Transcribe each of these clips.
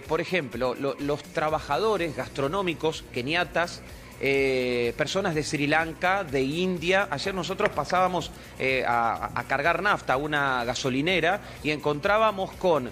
por ejemplo, los trabajadores gastronómicos keniatas, personas de Sri Lanka, de India. Ayer nosotros pasábamos a cargar nafta a una gasolinera y encontrábamos con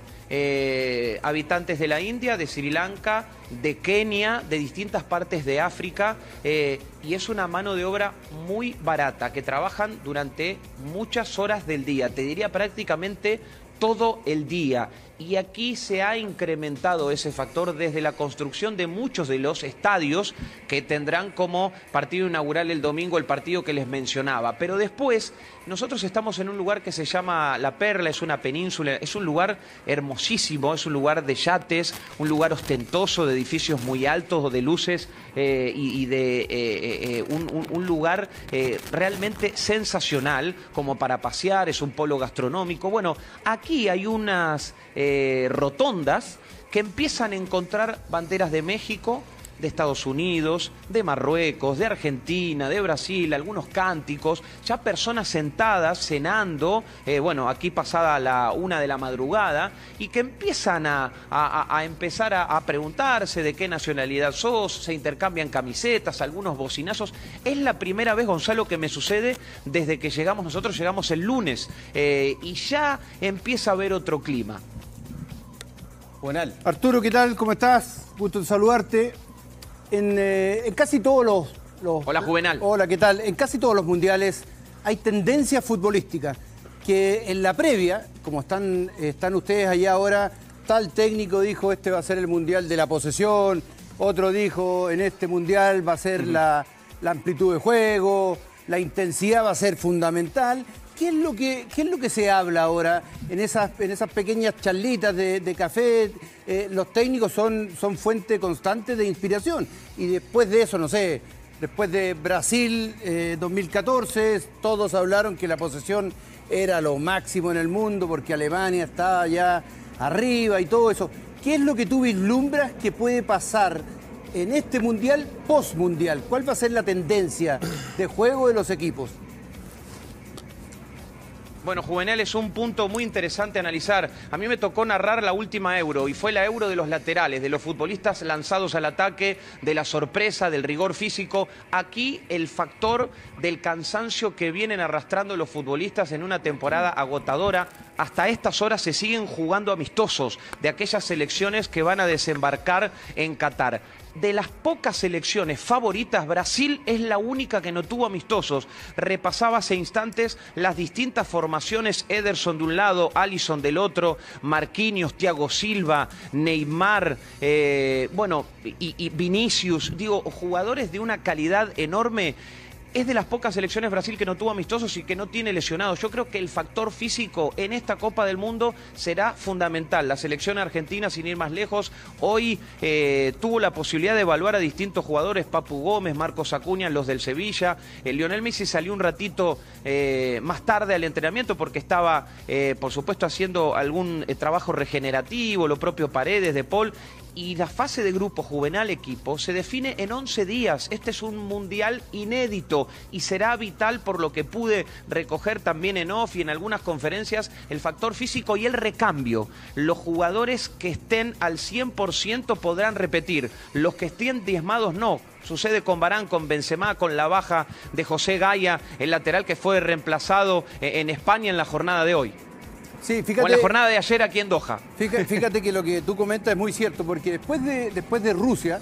habitantes de la India, de Sri Lanka, de Kenia, de distintas partes de África, y es una mano de obra muy barata, que trabajan durante muchas horas del día, te diría prácticamente todo el día. Y aquí se ha incrementado ese factor desde la construcción de muchos de los estadios que tendrán como partido inaugural el domingo el partido que les mencionaba. Pero después nosotros estamos en un lugar que se llama La Perla, es una península, es un lugar hermosísimo, es un lugar de yates, un lugar ostentoso, de edificios muy altos, de luces y de un lugar realmente sensacional como para pasear, es un polo gastronómico. Bueno, aquí hay unas rotondas que empiezan a encontrar banderas de México, de Estados Unidos, de Marruecos, de Argentina, de Brasil, algunos cánticos, ya personas sentadas, cenando, bueno, aquí pasada la 1 de la madrugada, y que empiezan a empezar a preguntarse de qué nacionalidad sos, se intercambian camisetas, algunos bocinazos. Es la primera vez, Gonzalo, que me sucede desde que llegamos, nosotros llegamos el lunes, y ya empieza a haber otro clima. Buenal. Arturo, ¿qué tal? ¿Cómo estás? Gusto en saludarte. En casi todos los... Hola, Juvenal. Hola, ¿qué tal? En casi todos los mundiales hay tendencias futbolísticas que en la previa, como están ustedes allá ahora, tal técnico dijo este va a ser el mundial de la posesión, otro dijo en este mundial va a ser la amplitud de juego, la intensidad va a ser fundamental. ¿Qué es lo que se habla ahora en esas pequeñas charlitas de café? Los técnicos son fuente constante de inspiración. Y después de eso, no sé, después de Brasil 2014, todos hablaron que la posesión era lo máximo en el mundo porque Alemania estaba ya arriba y todo eso. ¿Qué es lo que tú vislumbras que puede pasar en este mundial, post-mundial? ¿Cuál va a ser la tendencia de juego de los equipos? Bueno, Juvenal, es un punto muy interesante a analizar. A mí me tocó narrar la última Euro y fue la Euro de los laterales, de los futbolistas lanzados al ataque, de la sorpresa, del rigor físico. Aquí el factor del cansancio que vienen arrastrando los futbolistas en una temporada agotadora. Hasta estas horas se siguen jugando amistosos de aquellas selecciones que van a desembarcar en Qatar. De las pocas selecciones favoritas, Brasil es la única que no tuvo amistosos. Repasaba hace instantes las distintas formaciones: Ederson de un lado, Alisson del otro, Marquinhos, Thiago Silva, Neymar, bueno, y Vinicius. Digo, jugadores de una calidad enorme. Es de las pocas selecciones Brasil que no tuvo amistosos y que no tiene lesionados. Yo creo que el factor físico en esta Copa del Mundo será fundamental. La selección argentina, sin ir más lejos, hoy tuvo la posibilidad de evaluar a distintos jugadores: Papu Gómez, Marcos Acuña, los del Sevilla. Lionel Messi salió un ratito más tarde al entrenamiento porque estaba, por supuesto, haciendo algún trabajo regenerativo, lo propio Paredes, De Paul. Y la fase de grupo Juvenal equipo se define en 11 días. Este es un mundial inédito y será vital, por lo que pude recoger también en off y en algunas conferencias, el factor físico y el recambio. Los jugadores que estén al 100% podrán repetir, los que estén diezmados no. Sucede con Varane, con Benzema, con la baja de José Gaya, el lateral que fue reemplazado en España en la jornada de hoy. Sí, fíjate, o en la jornada de ayer aquí en Doha. Fíjate que lo que tú comentas es muy cierto, porque después de Rusia,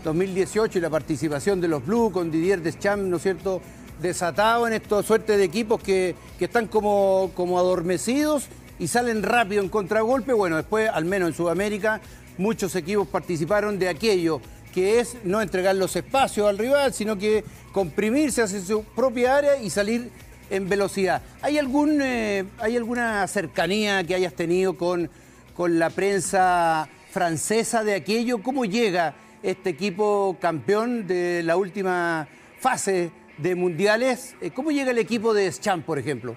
2018, y la participación de los Blues con Didier Deschamps, ¿no es cierto?, desatado en esta suerte de equipos que están como adormecidos y salen rápido en contragolpe. Bueno, después, al menos en Sudamérica, muchos equipos participaron de aquello que es no entregar los espacios al rival, sino que comprimirse hacia su propia área y salir en velocidad. ¿Hay alguna cercanía que hayas tenido con la prensa francesa de aquello? ¿Cómo llega este equipo campeón de la última fase de mundiales? ¿Cómo llega el equipo de Deschamps, por ejemplo?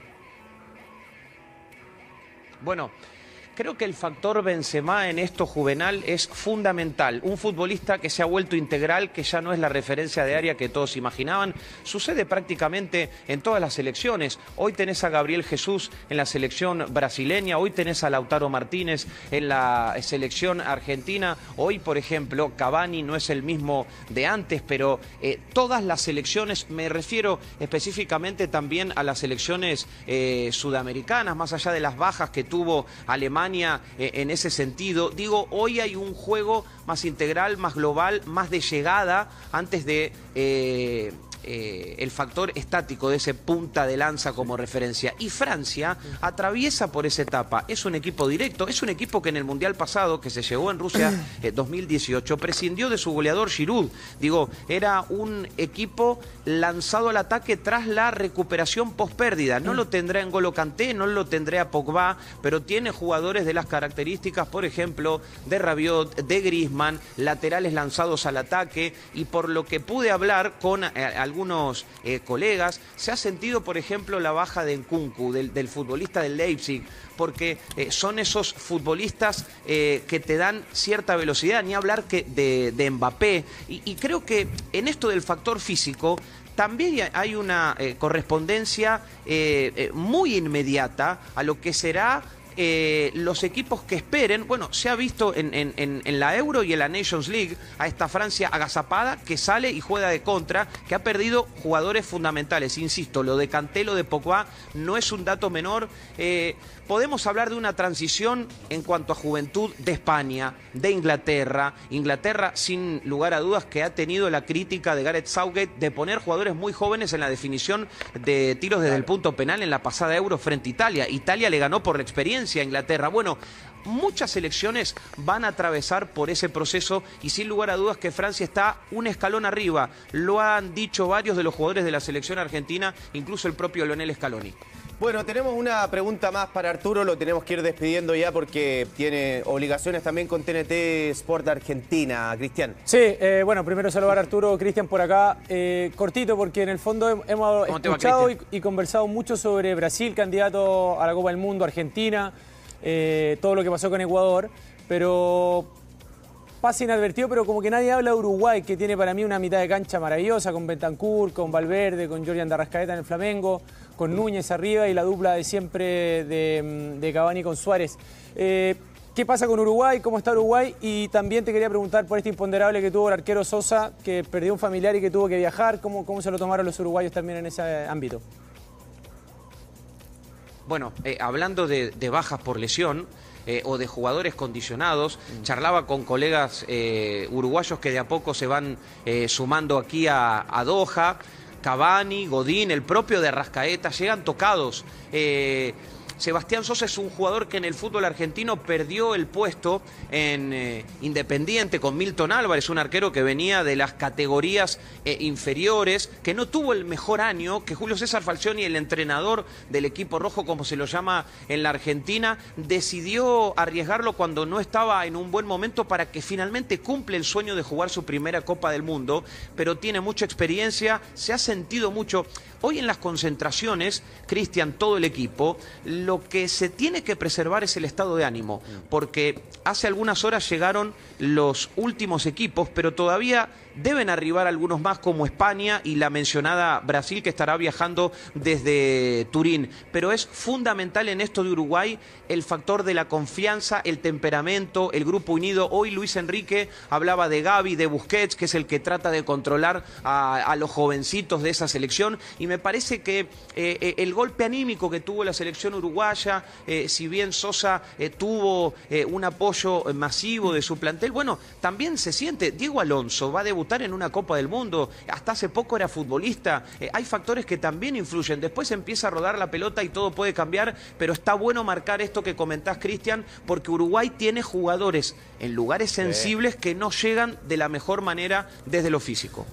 Bueno, Creo que el factor Benzema en esto, Juvenal, es fundamental. Un futbolista que se ha vuelto integral, que ya no es la referencia de área que todos imaginaban. Sucede prácticamente en todas las selecciones. Hoy tenés a Gabriel Jesús en la selección brasileña, hoy tenés a Lautaro Martínez en la selección argentina. Hoy, por ejemplo, Cavani no es el mismo de antes, pero todas las selecciones, me refiero específicamente también a las selecciones sudamericanas, más allá de las bajas que tuvo Alemania en ese sentido. Digo, hoy hay un juego más integral, más global, más de llegada antes de el factor estático de ese punta de lanza como referencia. Y Francia atraviesa por esa etapa. Es un equipo directo, es un equipo que en el Mundial pasado, que se llevó en Rusia 2018, prescindió de su goleador Giroud. Digo, era un equipo lanzado al ataque tras la recuperación post-pérdida. No lo tendrá en N'Golo Kanté, no lo tendrá a Pogba, pero tiene jugadores de las características, por ejemplo, de Rabiot, de Griezmann, laterales lanzados al ataque, y por lo que pude hablar con algunos colegas, se ha sentido, por ejemplo, la baja de Nkunku, del futbolista del Leipzig, porque son esos futbolistas que te dan cierta velocidad, ni hablar que de Mbappé, y creo que en esto del factor físico también hay una correspondencia muy inmediata a lo que será los equipos que esperen. Bueno, se ha visto en la Euro y en la Nations League a esta Francia agazapada que sale y juega de contra, que ha perdido jugadores fundamentales. Insisto, lo de Kanté, lo de Pogba no es un dato menor. Podemos hablar de una transición en cuanto a juventud de España, de Inglaterra. Inglaterra, sin lugar a dudas, que ha tenido la crítica de Gareth Southgate de poner jugadores muy jóvenes en la definición de tiros desde el punto penal en la pasada Euro frente a Italia. Italia le ganó por la experiencia a Inglaterra. Bueno, muchas selecciones van a atravesar por ese proceso y sin lugar a dudas que Francia está un escalón arriba. Lo han dicho varios de los jugadores de la selección argentina, incluso el propio Lionel Scaloni. Bueno, tenemos una pregunta más para Arturo, lo tenemos que ir despidiendo ya porque tiene obligaciones también con TNT Sport Argentina. Cristian. Sí, bueno, primero saludar a Arturo, Cristian por acá. Cortito, porque en el fondo hemos escuchado y conversado mucho sobre Brasil, candidato a la Copa del Mundo, Argentina, todo lo que pasó con Ecuador, pero pasa inadvertido, pero como que nadie habla de Uruguay, que tiene para mí una mitad de cancha maravillosa, con Bentancur, con Valverde, con Jordi de Arrascaeta en el Flamengo, con Núñez arriba y la dupla de siempre de Cavani con Suárez. ¿Qué pasa con Uruguay? ¿Cómo está Uruguay? Y también te quería preguntar por este imponderable que tuvo el arquero Sosa, que perdió un familiar y que tuvo que viajar. ¿Cómo se lo tomaron los uruguayos también en ese ámbito? Bueno, hablando de bajas por lesión o de jugadores condicionados, charlaba con colegas uruguayos que de a poco se van sumando aquí a Doha. Cavani, Godín, el propio de Arrascaeta, llegan tocados. Sebastián Sosa es un jugador que en el fútbol argentino perdió el puesto en Independiente con Milton Álvarez, un arquero que venía de las categorías inferiores, que no tuvo el mejor año, que Julio César Falcioni, el entrenador del equipo rojo, como se lo llama en la Argentina, decidió arriesgarlo cuando no estaba en un buen momento para que finalmente cumple el sueño de jugar su primera Copa del Mundo, pero tiene mucha experiencia, se ha sentido mucho. Hoy en las concentraciones, Cristian, todo el equipo, lo que se tiene que preservar es el estado de ánimo, porque hace algunas horas llegaron los últimos equipos, pero todavía deben arribar algunos más como España y la mencionada Brasil, que estará viajando desde Turín. Pero es fundamental en esto de Uruguay el factor de la confianza, el temperamento, el grupo unido. Hoy Luis Enrique hablaba de Gavi, de Busquets, que es el que trata de controlar a los jovencitos de esa selección, y me parece que el golpe anímico que tuvo la selección uruguaya, si bien Sosa tuvo un apoyo masivo de su plantel, bueno, también se siente. Diego Alonso va a debutar en una Copa del Mundo, hasta hace poco era futbolista. Hay factores que también influyen. Después empieza a rodar la pelota y todo puede cambiar, pero está bueno marcar esto que comentás, Cristian, porque Uruguay tiene jugadores en lugares sensibles que no llegan de la mejor manera desde lo físico.